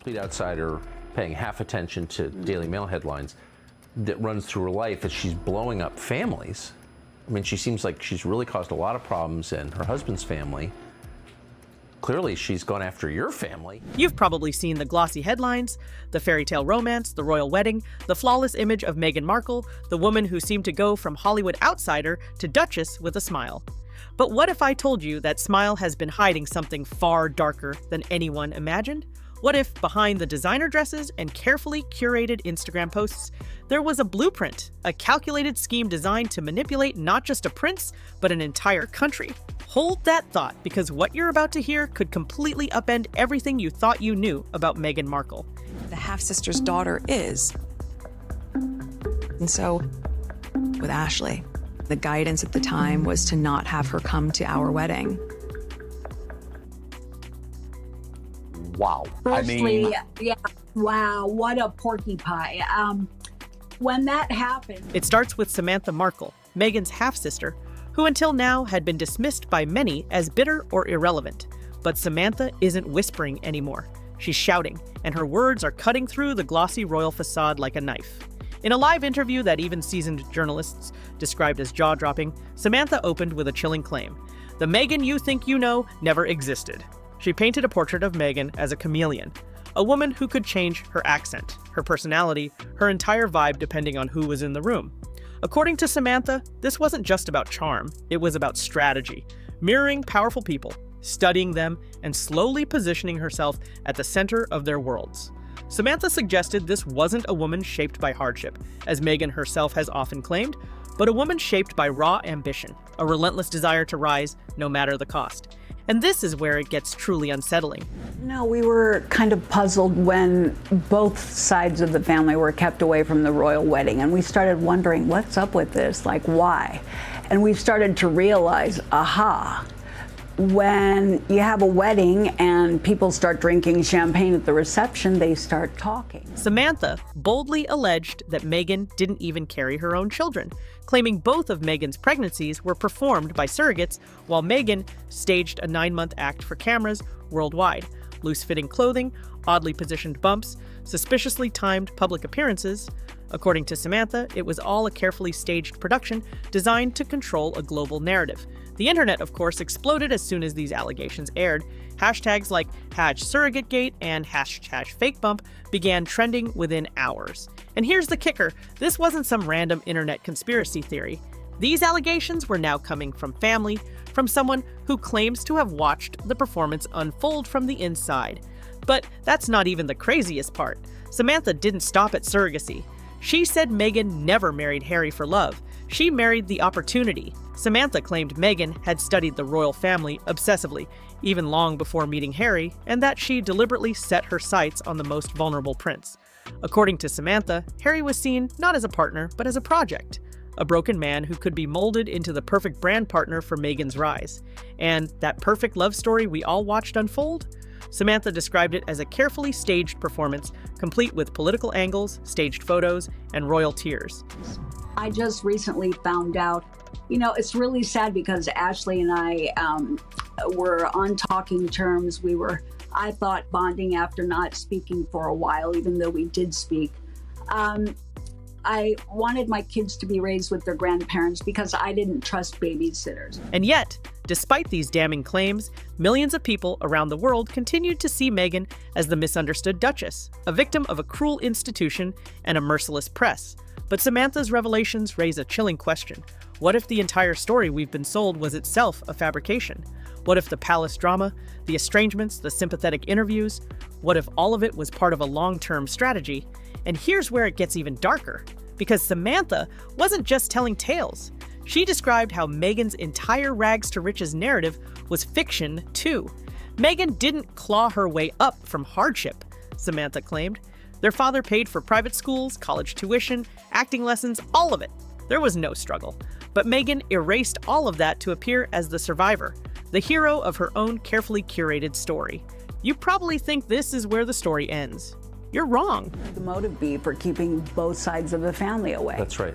complete outsider paying half attention to Daily Mail headlines that runs through her life as she's blowing up families. I mean, she seems like she's really caused a lot of problems in her husband's family. Clearly, she's gone after your family. You've probably seen the glossy headlines, the fairy tale romance, the royal wedding, the flawless image of Meghan Markle, the woman who seemed to go from Hollywood outsider to Duchess with a smile. But what if I told you that smile has been hiding something far darker than anyone imagined? What if behind the designer dresses and carefully curated Instagram posts, there was a blueprint, a calculated scheme designed to manipulate not just a prince, but an entire country? Hold that thought, because what you're about to hear could completely upend everything you thought you knew about Meghan Markle. The half-sister's daughter is. And so, with Ashley, the guidance at the time was to not have her come to our wedding. Wow. Firstly, yeah, wow, what a porky pie. When that happened... It starts with Samantha Markle, Meghan's half-sister, who until now had been dismissed by many as bitter or irrelevant. But Samantha isn't whispering anymore. She's shouting, and her words are cutting through the glossy royal facade like a knife. In a live interview that even seasoned journalists described as jaw-dropping, Samantha opened with a chilling claim. The Meghan you think you know never existed. She painted a portrait of Meghan as a chameleon, a woman who could change her accent, her personality, her entire vibe depending on who was in the room. According to Samantha, this wasn't just about charm, it was about strategy, mirroring powerful people, studying them, and slowly positioning herself at the center of their worlds. Samantha suggested this wasn't a woman shaped by hardship, as Meghan herself has often claimed, but a woman shaped by raw ambition, a relentless desire to rise no matter the cost. And this is where it gets truly unsettling. No, we were kind of puzzled when both sides of the family were kept away from the royal wedding, and we started wondering, what's up with this? Like, why? And we started to realize, aha, when you have a wedding and people start drinking champagne at the reception, they start talking. Samantha boldly alleged that Meghan didn't even carry her own children, claiming both of Meghan's pregnancies were performed by surrogates, while Meghan staged a 9-month act for cameras worldwide. Loose-fitting clothing, oddly positioned bumps, suspiciously timed public appearances. According to Samantha, it was all a carefully staged production designed to control a global narrative. The internet, of course, exploded as soon as these allegations aired. Hashtags like #SurrogateGate and #FakeBump began trending within hours. And here's the kicker, this wasn't some random internet conspiracy theory. These allegations were now coming from family, from someone who claims to have watched the performance unfold from the inside. But that's not even the craziest part. Samantha didn't stop at surrogacy. She said Meghan never married Harry for love. She married the opportunity. Samantha claimed Meghan had studied the royal family obsessively, even long before meeting Harry, and that she deliberately set her sights on the most vulnerable prince. According to Samantha, Harry was seen not as a partner, but as a project. A broken man who could be molded into the perfect brand partner for Meghan's rise. And that perfect love story we all watched unfold? Samantha described it as a carefully staged performance, complete with political angles, staged photos, and royal tears. I just recently found out, it's really sad because Ashley and I were on talking terms. We were, I thought, bonding after not speaking for a while, even though we did speak. I wanted my kids to be raised with their grandparents because I didn't trust babysitters. And yet, despite these damning claims, millions of people around the world continued to see Meghan as the misunderstood Duchess, a victim of a cruel institution and a merciless press. But Samantha's revelations raise a chilling question. What if the entire story we've been sold was itself a fabrication? What if the palace drama, the estrangements, the sympathetic interviews, what if all of it was part of a long-term strategy? And here's where it gets even darker, because Samantha wasn't just telling tales. She described how Meghan's entire rags to riches narrative was fiction, too. Meghan didn't claw her way up from hardship, Samantha claimed. Their father paid for private schools, college tuition, acting lessons, all of it. There was no struggle. But Meghan erased all of that to appear as the survivor, the hero of her own carefully curated story. You probably think this is where the story ends. You're wrong. The motive be for keeping both sides of the family away. That's right.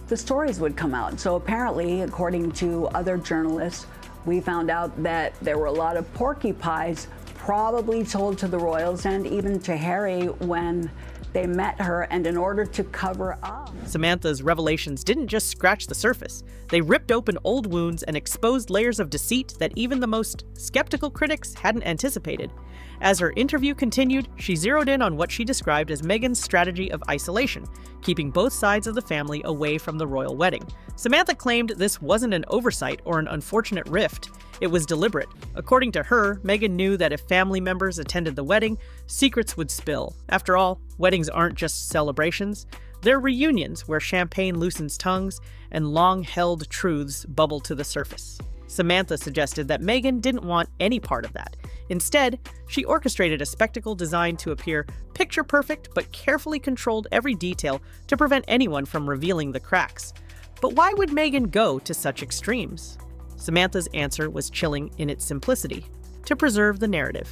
The stories would come out. So apparently, according to other journalists, we found out that there were a lot of porky pies probably told to the royals and even to Harry when they met her, and in order to cover up. Samantha's revelations didn't just scratch the surface. They ripped open old wounds and exposed layers of deceit that even the most skeptical critics hadn't anticipated. As her interview continued, she zeroed in on what she described as Meghan's strategy of isolation, keeping both sides of the family away from the royal wedding. Samantha claimed this wasn't an oversight or an unfortunate rift. It was deliberate. According to her, Meghan knew that if family members attended the wedding, secrets would spill. After all, weddings aren't just celebrations. They're reunions where champagne loosens tongues and long-held truths bubble to the surface. Samantha suggested that Meghan didn't want any part of that. Instead, she orchestrated a spectacle designed to appear picture-perfect but carefully controlled every detail to prevent anyone from revealing the cracks. But why would Meghan go to such extremes? Samantha's answer was chilling in its simplicity: to preserve the narrative.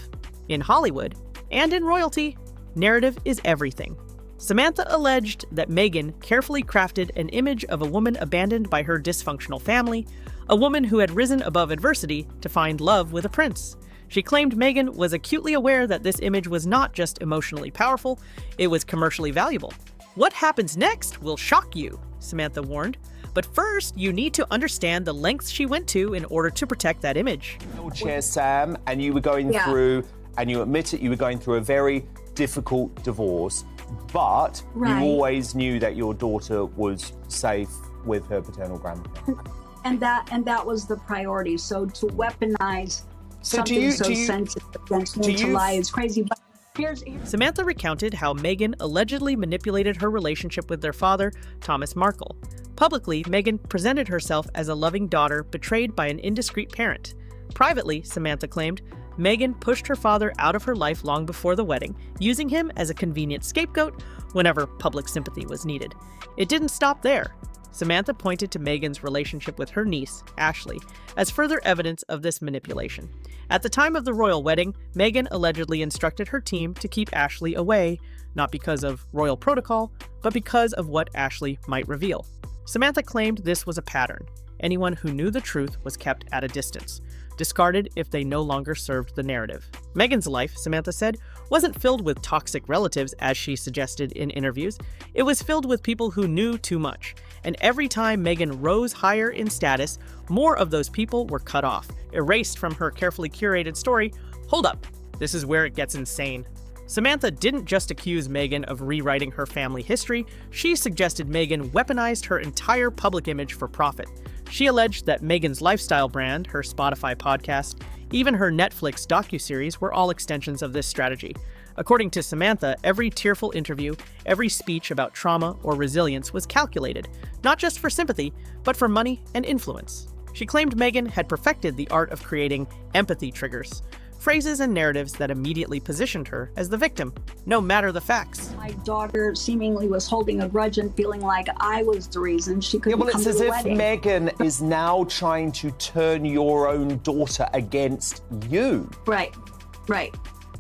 In Hollywood, and in royalty, narrative is everything. Samantha alleged that Meghan carefully crafted an image of a woman abandoned by her dysfunctional family, a woman who had risen above adversity to find love with a prince. She claimed Meghan was acutely aware that this image was not just emotionally powerful, it was commercially valuable. What happens next will shock you, Samantha warned. But first, you need to understand the lengths she went to in order to protect that image. Chair Sam, and you were going through, and you admit it, you were going through a very difficult divorce, but you always knew that your daughter was safe with her paternal grandparents. And that was the priority. So to weaponize something so sensitive against me to lie is crazy. But here's Samantha recounted how Meghan allegedly manipulated her relationship with their father, Thomas Markle. Publicly, Meghan presented herself as a loving daughter betrayed by an indiscreet parent. Privately, Samantha claimed, Meghan pushed her father out of her life long before the wedding, using him as a convenient scapegoat whenever public sympathy was needed. It didn't stop there. Samantha pointed to Meghan's relationship with her niece, Ashley, as further evidence of this manipulation. At the time of the royal wedding, Meghan allegedly instructed her team to keep Ashley away, not because of royal protocol, but because of what Ashley might reveal. Samantha claimed this was a pattern. Anyone who knew the truth was kept at a distance, discarded if they no longer served the narrative. Meghan's life, Samantha said, wasn't filled with toxic relatives as she suggested in interviews. It was filled with people who knew too much. And every time Meghan rose higher in status, more of those people were cut off, erased from her carefully curated story. Hold up, this is where it gets insane. Samantha didn't just accuse Meghan of rewriting her family history, she suggested Meghan weaponized her entire public image for profit. She alleged that Meghan's lifestyle brand, her Spotify podcast, even her Netflix docuseries were all extensions of this strategy. According to Samantha, every tearful interview, every speech about trauma or resilience was calculated, not just for sympathy, but for money and influence. She claimed Meghan had perfected the art of creating empathy triggers, phrases and narratives that immediately positioned her as the victim, no matter the facts. My daughter seemingly was holding a grudge and feeling like I was the reason she couldn't come to the wedding. Yeah, well, it's as if Meghan is now trying to turn your own daughter against you. Right.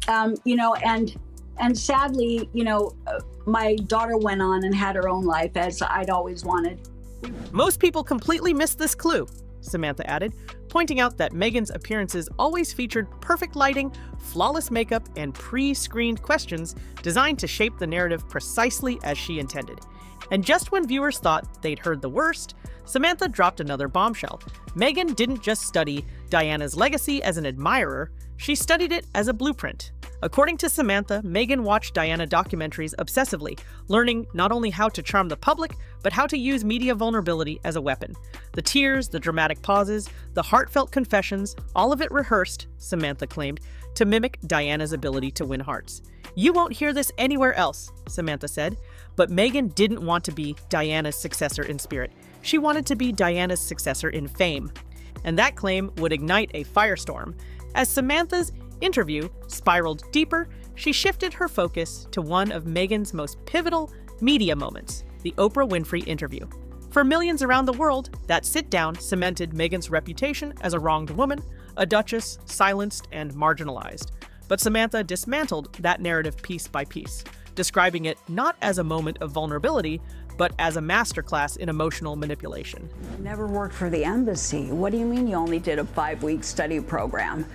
And sadly, my daughter went on and had her own life as I'd always wanted. Most people completely missed this clue, Samantha added, pointing out that Meghan's appearances always featured perfect lighting, flawless makeup, and pre-screened questions designed to shape the narrative precisely as she intended. And just when viewers thought they'd heard the worst, Samantha dropped another bombshell. Meghan didn't just study Diana's legacy as an admirer, she studied it as a blueprint. According to Samantha, Meghan watched Diana documentaries obsessively, learning not only how to charm the public, but how to use media vulnerability as a weapon. The tears, the dramatic pauses, the heartfelt confessions, all of it rehearsed, Samantha claimed, to mimic Diana's ability to win hearts. You won't hear this anywhere else, Samantha said, but Meghan didn't want to be Diana's successor in spirit. She wanted to be Diana's successor in fame. And that claim would ignite a firestorm. As Samantha's interview spiraled deeper, she shifted her focus to one of Meghan's most pivotal media moments, the Oprah Winfrey interview. For millions around the world, that sit-down cemented Meghan's reputation as a wronged woman, a duchess silenced and marginalized. But Samantha dismantled that narrative piece by piece, describing it not as a moment of vulnerability, but as a masterclass in emotional manipulation. Never worked for the embassy. What do you mean you only did a 5-week study program?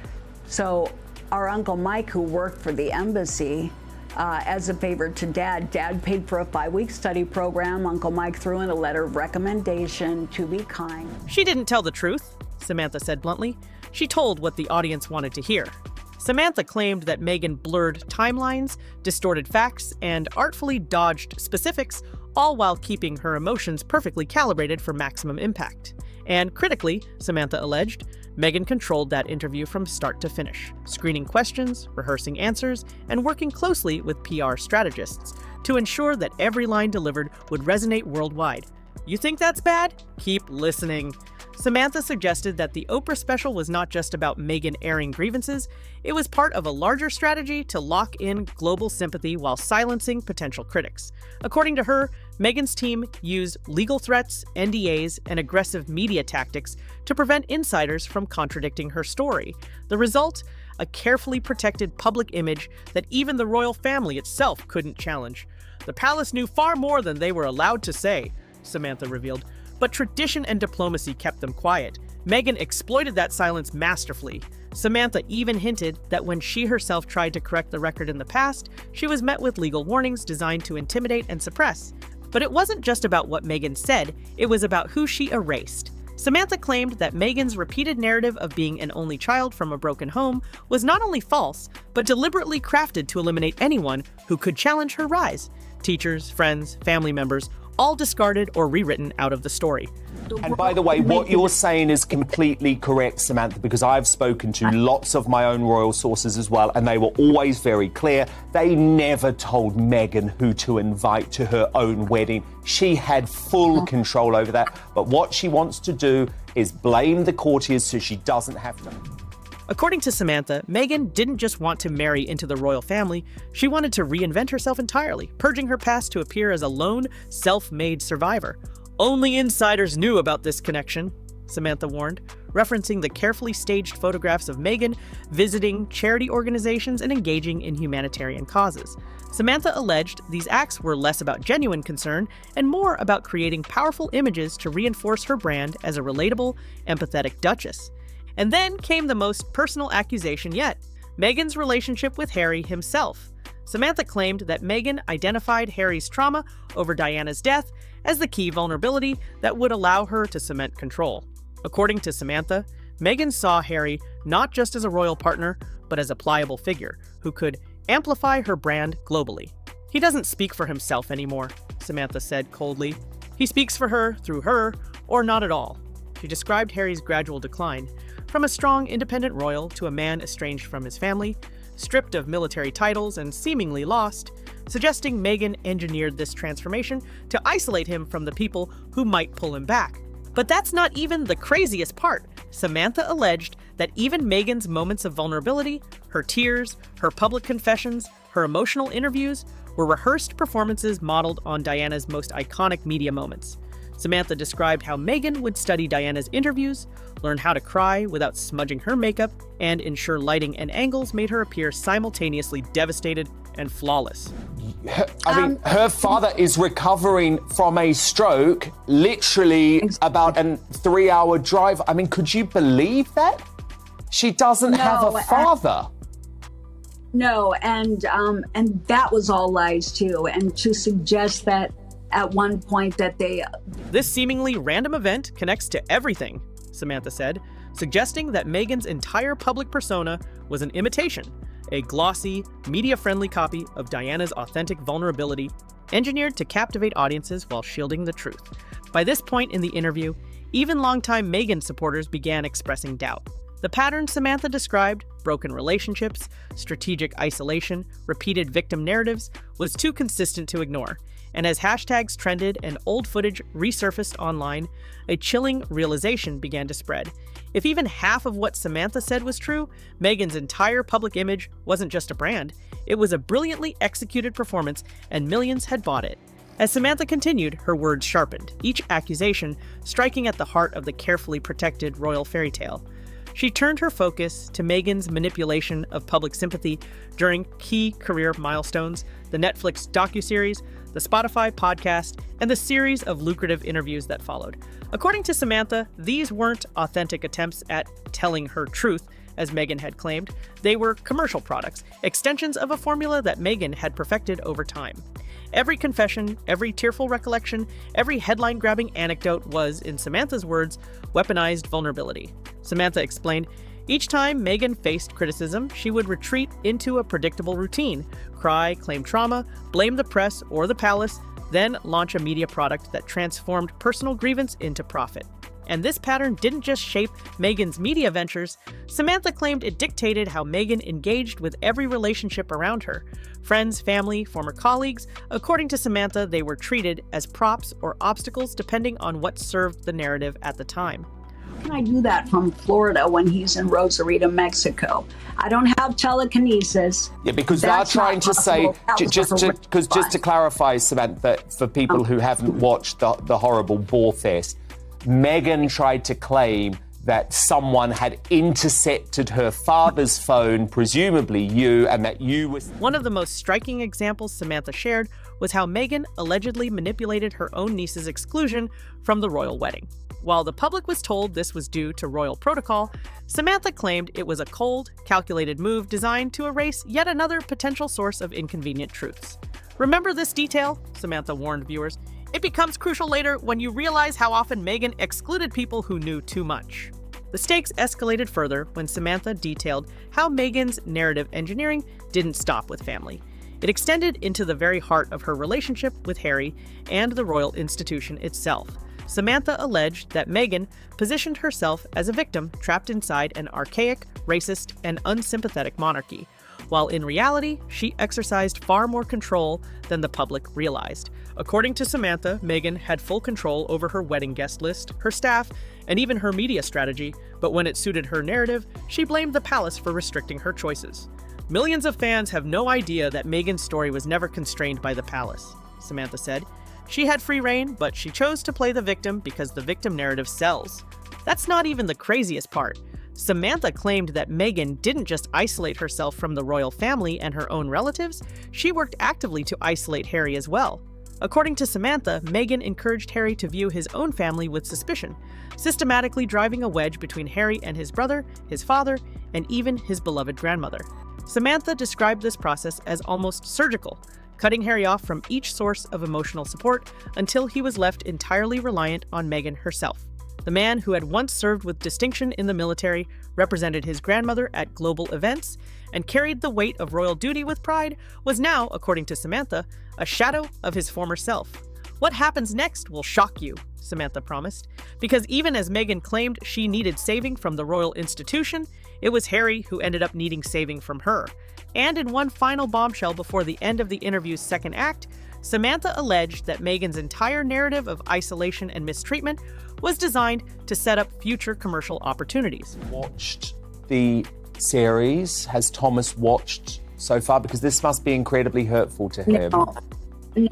So our Uncle Mike, who worked for the embassy, as a favor to Dad, Dad paid for a 5-week study program. Uncle Mike threw in a letter of recommendation to be kind. She didn't tell the truth, Samantha said bluntly. She told what the audience wanted to hear. Samantha claimed that Meghan blurred timelines, distorted facts, and artfully dodged specifics, all while keeping her emotions perfectly calibrated for maximum impact. And critically, Samantha alleged, Meghan controlled that interview from start to finish, screening questions, rehearsing answers, and working closely with PR strategists to ensure that every line delivered would resonate worldwide. You think that's bad? Keep listening. Samantha suggested that the Oprah special was not just about Meghan airing grievances, it was part of a larger strategy to lock in global sympathy while silencing potential critics. According to her, Meghan's team used legal threats, NDAs, and aggressive media tactics to prevent insiders from contradicting her story. The result? A carefully protected public image that even the royal family itself couldn't challenge. The palace knew far more than they were allowed to say, Samantha revealed. But tradition and diplomacy kept them quiet. Meghan exploited that silence masterfully. Samantha even hinted that when she herself tried to correct the record in the past, she was met with legal warnings designed to intimidate and suppress. But it wasn't just about what Meghan said, it was about who she erased. Samantha claimed that Meghan's repeated narrative of being an only child from a broken home was not only false, but deliberately crafted to eliminate anyone who could challenge her rise. Teachers, friends, family members, all discarded or rewritten out of the story. And by the way, what you're saying is completely correct, Samantha, because I've spoken to lots of my own royal sources as well, and they were always very clear. They never told Meghan who to invite to her own wedding. She had full control over that. But what she wants to do is blame the courtiers so she doesn't have to. According to Samantha, Meghan didn't just want to marry into the royal family, she wanted to reinvent herself entirely, purging her past to appear as a lone, self-made survivor. Only insiders knew about this connection, Samantha warned, referencing the carefully staged photographs of Meghan visiting charity organizations and engaging in humanitarian causes. Samantha alleged these acts were less about genuine concern and more about creating powerful images to reinforce her brand as a relatable, empathetic duchess. And then came the most personal accusation yet, Meghan's relationship with Harry himself. Samantha claimed that Meghan identified Harry's trauma over Diana's death as the key vulnerability that would allow her to cement control. According to Samantha, Meghan saw Harry not just as a royal partner, but as a pliable figure who could amplify her brand globally. He doesn't speak for himself anymore, Samantha said coldly. He speaks for her through her, or not at all. She described Harry's gradual decline, from a strong, independent royal to a man estranged from his family, stripped of military titles and seemingly lost, suggesting Meghan engineered this transformation to isolate him from the people who might pull him back. But that's not even the craziest part. Samantha alleged that even Meghan's moments of vulnerability, her tears, her public confessions, her emotional interviews, were rehearsed performances modeled on Diana's most iconic media moments. Samantha described how Meghan would study Diana's interviews, learn how to cry without smudging her makeup, and ensure lighting and angles made her appear simultaneously devastated and flawless. Her father is recovering from a stroke, literally about a 3-hour drive. I mean, could you believe that? She doesn't have a father. No, and that was all lies too. And to suggest that at one point that they... This seemingly random event connects to everything, Samantha said, suggesting that Meghan's entire public persona was an imitation, a glossy, media-friendly copy of Diana's authentic vulnerability, engineered to captivate audiences while shielding the truth. By this point in the interview, even longtime Meghan supporters began expressing doubt. The pattern Samantha described, broken relationships, strategic isolation, repeated victim narratives, was too consistent to ignore. And as hashtags trended and old footage resurfaced online, a chilling realization began to spread. If even half of what Samantha said was true, Meghan's entire public image wasn't just a brand. It was a brilliantly executed performance, and millions had bought it. As Samantha continued, her words sharpened, each accusation striking at the heart of the carefully protected royal fairy tale. She turned her focus to Meghan's manipulation of public sympathy during key career milestones, the Netflix docuseries, the Spotify podcast, and the series of lucrative interviews that followed. According to Samantha, these weren't authentic attempts at telling her truth, as Meghan had claimed. They were commercial products, extensions of a formula that Meghan had perfected over time. Every confession, every tearful recollection, every headline-grabbing anecdote was, in Samantha's words, weaponized vulnerability. Samantha explained, each time Meghan faced criticism, she would retreat into a predictable routine, cry, claim trauma, blame the press or the palace, then launch a media product that transformed personal grievance into profit. And this pattern didn't just shape Meghan's media ventures. Samantha claimed it dictated how Meghan engaged with every relationship around her. Friends, family, former colleagues. According to Samantha, they were treated as props or obstacles depending on what served the narrative at the time. Can I do that from Florida when he's in Rosarito, Mexico? I don't have telekinesis. Yeah, because they're trying to say, just to clarify, Samantha, for people who haven't watched the horrible Boar Fest, Meghan tried to claim that someone had intercepted her father's phone, presumably you, and that you were... One of the most striking examples Samantha shared was how Meghan allegedly manipulated her own niece's exclusion from the royal wedding. While the public was told this was due to royal protocol, Samantha claimed it was a cold, calculated move designed to erase yet another potential source of inconvenient truths. Remember this detail? Samantha warned viewers. It becomes crucial later when you realize how often Meghan excluded people who knew too much. The stakes escalated further when Samantha detailed how Meghan's narrative engineering didn't stop with family. It extended into the very heart of her relationship with Harry and the royal institution itself. Samantha alleged that Meghan positioned herself as a victim trapped inside an archaic, racist, and unsympathetic monarchy, while in reality, she exercised far more control than the public realized. According to Samantha, Meghan had full control over her wedding guest list, her staff, and even her media strategy, but when it suited her narrative, she blamed the palace for restricting her choices. Millions of fans have no idea that Meghan's story was never constrained by the palace, Samantha said. She had free reign, but she chose to play the victim because the victim narrative sells. That's not even the craziest part. Samantha claimed that Meghan didn't just isolate herself from the royal family and her own relatives, she worked actively to isolate Harry as well. According to Samantha, Meghan encouraged Harry to view his own family with suspicion, systematically driving a wedge between Harry and his brother, his father, and even his beloved grandmother. Samantha described this process as almost surgical, cutting Harry off from each source of emotional support until he was left entirely reliant on Meghan herself. The man who had once served with distinction in the military, represented his grandmother at global events, and carried the weight of royal duty with pride, was now, according to Samantha, a shadow of his former self. What happens next will shock you, Samantha promised, because even as Meghan claimed she needed saving from the royal institution, it was Harry who ended up needing saving from her. And in one final bombshell before the end of the interview's second act, Samantha alleged that Meghan's entire narrative of isolation and mistreatment was designed to set up future commercial opportunities. Watched the series? Has Thomas watched so far? Because this must be incredibly hurtful to him.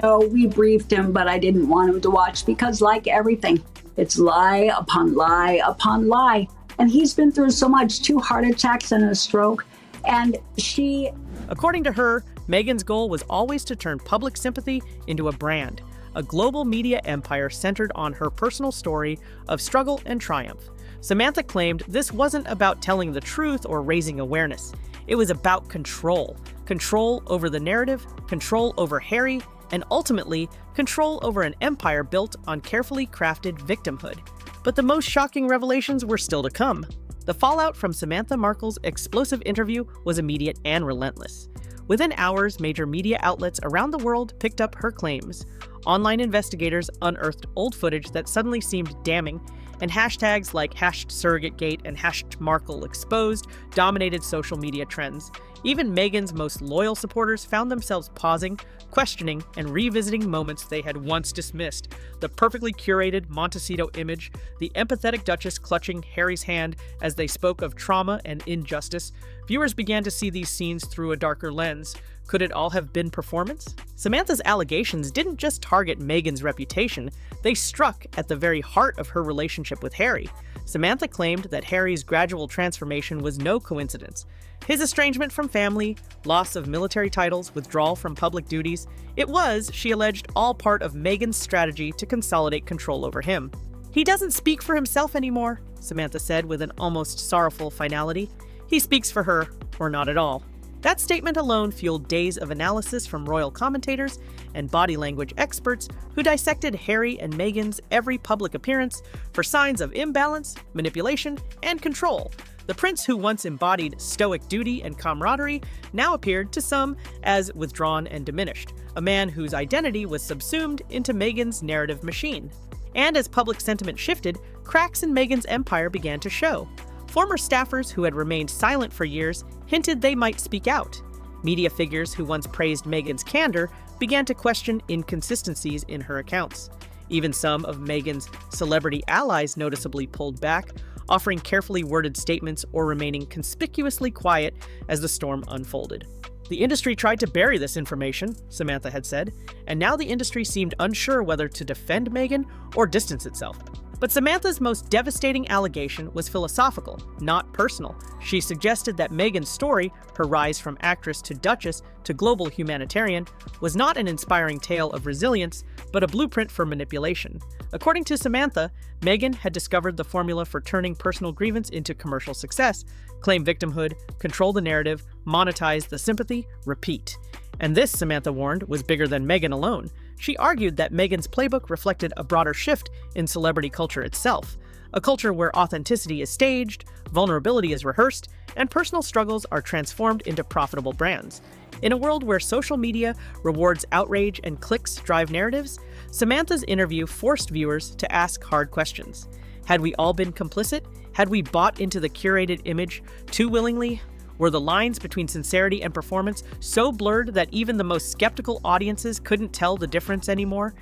No, we briefed him, but I didn't want him to watch because, like everything, it's lie upon lie upon lie. And he's been through so much, 2 heart attacks and a stroke. And she... According to her, Meghan's goal was always to turn public sympathy into a brand, a global media empire centered on her personal story of struggle and triumph. Samantha claimed this wasn't about telling the truth or raising awareness. It was about control. Control over the narrative, control over Harry, and ultimately, control over an empire built on carefully crafted victimhood. But the most shocking revelations were still to come. The fallout from Samantha Markle's explosive interview was immediate and relentless. Within hours, major media outlets around the world picked up her claims. Online investigators unearthed old footage that suddenly seemed damning, and hashtags like #SurrogateGate and #MarkleExposed dominated social media trends. Even Meghan's most loyal supporters found themselves pausing, questioning, and revisiting moments they had once dismissed. The perfectly curated Montecito image, the empathetic Duchess clutching Harry's hand as they spoke of trauma and injustice. Viewers began to see these scenes through a darker lens. Could it all have been performance? Samantha's allegations didn't just target Meghan's reputation, they struck at the very heart of her relationship with Harry. Samantha claimed that Harry's gradual transformation was no coincidence. His estrangement from family, loss of military titles, withdrawal from public duties, it was, she alleged, all part of Meghan's strategy to consolidate control over him. He doesn't speak for himself anymore, Samantha said with an almost sorrowful finality. He speaks for her, or not at all. That statement alone fueled days of analysis from royal commentators and body language experts who dissected Harry and Meghan's every public appearance for signs of imbalance, manipulation, and control. The prince who once embodied stoic duty and camaraderie now appeared to some as withdrawn and diminished, a man whose identity was subsumed into Meghan's narrative machine. And as public sentiment shifted, cracks in Meghan's empire began to show. Former staffers who had remained silent for years hinted they might speak out. Media figures who once praised Meghan's candor began to question inconsistencies in her accounts. Even some of Meghan's celebrity allies noticeably pulled back, offering carefully worded statements or remaining conspicuously quiet as the storm unfolded. The industry tried to bury this information, Samantha had said, and now the industry seemed unsure whether to defend Meghan or distance itself. But Samantha's most devastating allegation was philosophical, not personal. She suggested that Meghan's story, her rise from actress to duchess to global humanitarian, was not an inspiring tale of resilience, but a blueprint for manipulation. According to Samantha, Meghan had discovered the formula for turning personal grievance into commercial success: claim victimhood, control the narrative, monetize the sympathy, repeat. And this, Samantha warned, was bigger than Meghan alone. She argued that Meghan's playbook reflected a broader shift in celebrity culture itself, a culture where authenticity is staged, vulnerability is rehearsed, and personal struggles are transformed into profitable brands. In a world where social media rewards outrage and clicks drive narratives, Samantha's interview forced viewers to ask hard questions. Had we all been complicit? Had we bought into the curated image too willingly? Were the lines between sincerity and performance so blurred that even the most skeptical audiences couldn't tell the difference anymore?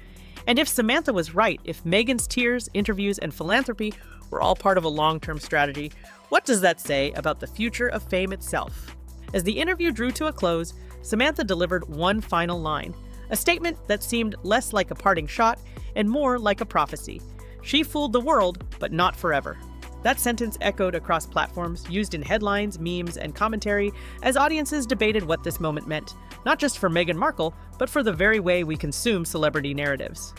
And if Samantha was right, if Meghan's tears, interviews, and philanthropy were all part of a long-term strategy, what does that say about the future of fame itself? As the interview drew to a close, Samantha delivered one final line, a statement that seemed less like a parting shot and more like a prophecy. She fooled the world, but not forever. That sentence echoed across platforms, used in headlines, memes, and commentary as audiences debated what this moment meant, not just for Meghan Markle, but for the very way we consume celebrity narratives.